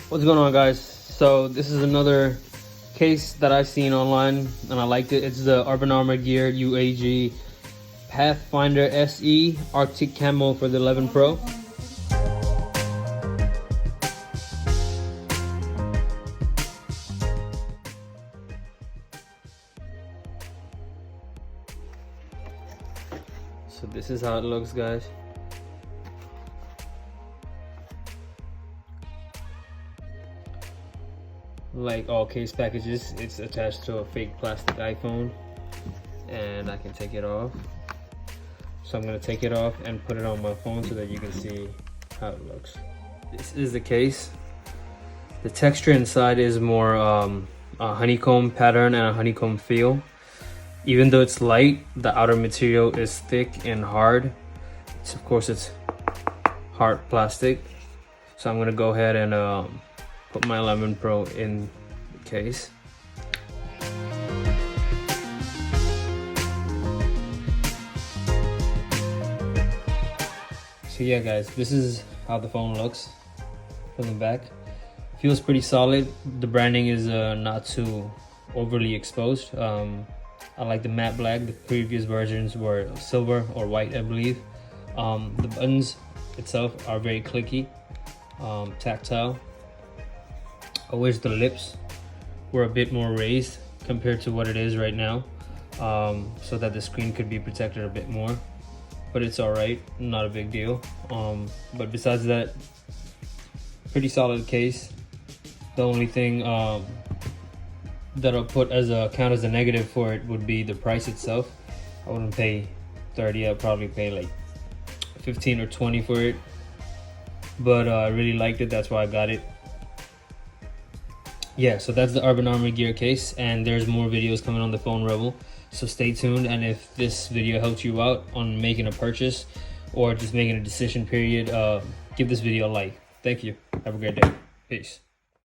What's going on, guys? So this is another case that I've seen online and I liked it. It's the Urban Armor Gear UAG Pathfinder SE Arctic Camo for the 11 Pro. So this is how it looks, guys. Like all case packages, it's attached to a fake plastic iPhone, and I can take it off. So I'm gonna take it off and put it on my phone so that you can see how it looks. This is the case. The texture inside is more a honeycomb pattern and a honeycomb feel. Even though it's light, the outer material is thick and hard. Of course, it's hard plastic. So I'm gonna go ahead and put my 11 Pro in the case. So yeah, guys, this is how the phone looks from the back. Feels pretty solid. The branding is not too overly exposed. I like the matte black. The previous versions were silver or white, I believe. The buttons itself are very clicky, tactile. I wish the lips were a bit more raised compared to what it is right now, so that the screen could be protected a bit more, but it's all right, not a big deal. But besides that, pretty solid case. The only thing that I'll put as a count as a negative for it would be the price itself. I wouldn't pay 30, I'd probably pay like 15 or 20 for it, but I really liked it, that's why I got it. Yeah, so that's the Urban Armor Gear case, and there's more videos coming on the Phone Rebel, so stay tuned. And if this video helped you out on making a purchase or just making a decision period, give this video a like. Thank you. Have a great day. Peace.